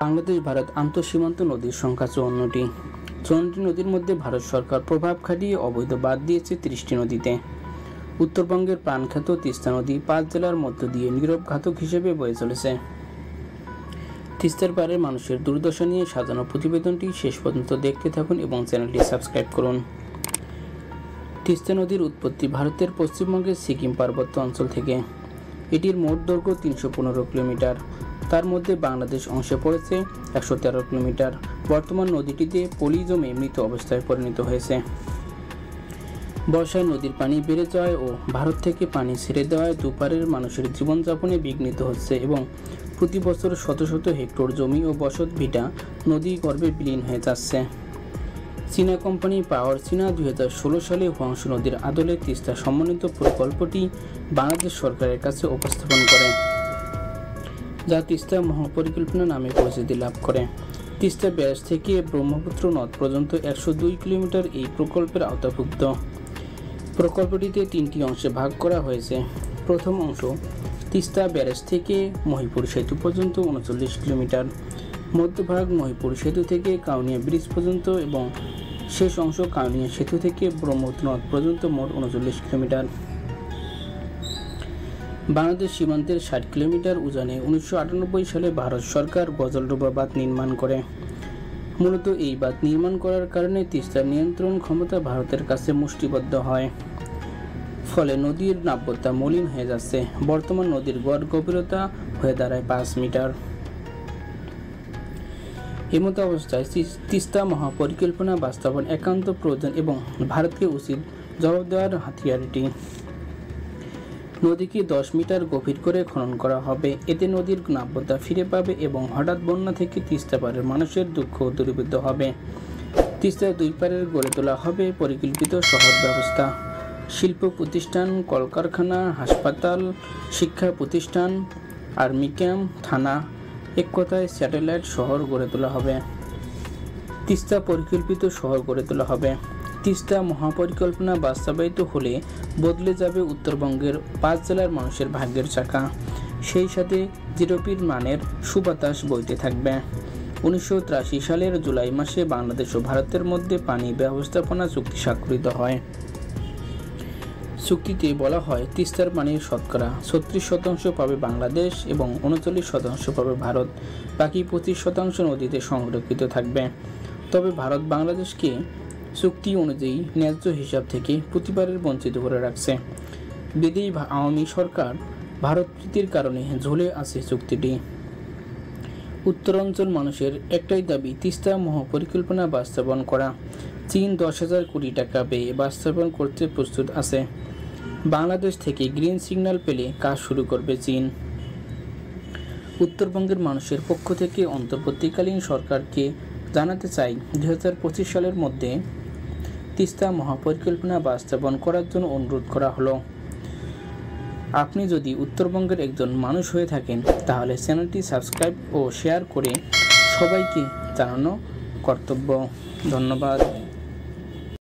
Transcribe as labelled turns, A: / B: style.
A: বাংলাদেশ ভারত আন্তঃসীমান্ত নদীর সংখ্যা 54টি। 54টি নদীর মধ্যে ভারত সরকার প্রভাব খাটিয়ে অবৈধ বাঁধ দিয়েছে 30টি নদীতে। উত্তরবঙ্গের প্রাণখ্যাত তিস্তা নদী 5 জেলার মধ্য দিয়ে নীরব ঘাতক হিসেবে বয়ে চলেছে। তিস্তার পাড়ের মানুষের দুর্দশা নিয়ে সাজানো প্রতিবেদনটি শেষ পর্যন্ত দেখতে থাকুন এবং চ্যানেলটি সাবস্ক্রাইব করুন। তিস্তা নদীর উৎপত্তি ভারতের পশ্চিমবঙ্গের সিকিম পার্বত্য অঞ্চল থেকে। এটির মোট দৈর্ঘ্য 315 কিলোমিটার। তার মধ্যে বাংলাদেশ অংশে পড়েছে 113 কিলোমিটার। বর্তমান নদীটিতে পলি জমে মৃত অবস্থায় পরিণত হয়েছে। বর্ষায় নদীর পানি বেড়ে যাওয়ায় ও ভারত থেকে পানি ছেড়ে দেওয়ায় দুপারের মানুষের জীবনযাপনে বিঘ্নিত হচ্ছে এবং প্রতি বছর শত শত হেক্টর জমি ও বসত ভিটা নদী গর্ভে বিলীন হয়ে যাচ্ছে। চীনা কোম্পানি পাওয়ার চীনা 2016 সালে হুয়াংশু নদীর আদলে তিস্তা সমন্বিত প্রকল্পটি বাংলাদেশ সরকারের কাছে উপস্থাপন করে, যা তিস্তা মহাপরিকল্পনা নামে পরিচিতি লাভ করে। তিস্তা ব্যারাজ থেকে ব্রহ্মপুত্র নদ পর্যন্ত 102 কিলোমিটার এই প্রকল্পের আওতাভুক্ত। প্রকল্পটিতে 3টি অংশে ভাগ করা হয়েছে। প্রথম অংশ তিস্তা ব্যারাজ থেকে মহিপুর সেতু পর্যন্ত 39 কিলোমিটার, মধ্যভাগ মহিপুর সেতু থেকে কাউনিয়া ব্রিজ পর্যন্ত এবং শেষ অংশ কাউনিয়া সেতু থেকে ব্রহ্মপুত্র নদ পর্যন্ত মোট 39 কিলোমিটার। বাংলাদেশ সীমান্তের 60 কিলোমিটার উজানে 1998 সালে ভারত সরকার গজলডোবা বাঁধ নির্মাণ করে। মূলত এই বাঁধ নির্মাণ করার কারণে তিস্তার নিয়ন্ত্রণ ক্ষমতা ভারতের কাছে মুষ্টিবদ্ধ হয়, ফলে নদীর নাব্যতা মলিন হয়ে যাচ্ছে। বর্তমান নদীর গড় গভীরতা হয়ে দাঁড়ায় 5 মিটার। এমতো অবস্থায় তিস্তা মহাপরিকল্পনা বাস্তবায়ন একান্ত প্রয়োজন এবং ভারতকে উচিত জবাব দেওয়ার হাতিয়ার এটি। নদীকে 10 মিটার গভীর করে খনন করা হবে। এতে নদীর নাব্যতা ফিরে পাবে এবং হঠাৎ বন্যা থেকে তিস্তা পাড়ের মানুষের দুঃখ দূরীভূত হবে। তিস্তার দুই পাড়ের গড়ে তোলা হবে পরিকল্পিত শহর ব্যবস্থা। শিল্প প্রতিষ্ঠান, কলকারখানা, হাসপাতাল, শিক্ষা প্রতিষ্ঠান, আর্মি ক্যাম্প, থানা, এক কথায় স্যাটেলাইট শহর গড়ে তোলা হবে। তিস্তা পরিকল্পিত শহর গড়ে তোলা হবে। তিস্তা মহাপরিকল্পনা বাস্তবায়িত হলে বদলে যাবে উত্তরবঙ্গের 5 জেলার মানুষের ভাগ্যের চাকা। সেই সাথে জিরোপির মানের সুবাতাস বইতে থাকবে। 1983 সালের জুলাই মাসে বাংলাদেশ ও ভারতের মধ্যে পানি ব্যবস্থাপনা চুক্তি স্বাক্ষরিত হয়। চুক্তিতে বলা হয় তিস্তার পানির শতকরা 36% পাবে বাংলাদেশ এবং 39% পাবে ভারত। বাকি 25% নদীতে সংরক্ষিত থাকবে। তবে ভারত বাংলাদেশকে চুক্তি অনুযায়ী ন্যায্য হিসাব থেকে প্রতিবারের বঞ্চিত করে রাখছে। বিদেয়ী আওয়ামী সরকার ভারত প্রীতির কারণে ঝুলে আছে চুক্তিটি। উত্তরাঞ্চল মানুষের একটাই দাবি তিস্তা মহাপরিকল্পনা বাস্তবায়ন করা। চীন 10,000 কোটি টাকা ব্যয়ে বাস্তবায়ন করতে প্রস্তুত আছে। বাংলাদেশ থেকে গ্রিন সিগন্যাল পেলে কাজ শুরু করবে চীন। উত্তরবঙ্গের মানুষের পক্ষ থেকে অন্তর্বর্তীকালীন সরকারকে জানাতে চাই 2025 সালের মধ্যে তিস্তা মহাপরিকল্পনা বাস্তবায়ন করার জন্য অনুরোধ করা হলো। আপনি যদি উত্তরবঙ্গের একজন মানুষ হয়ে থাকেন তাহলে চ্যানেলটি সাবস্ক্রাইব ও শেয়ার করে সবাইকে জানানো কর্তব্য। ধন্যবাদ।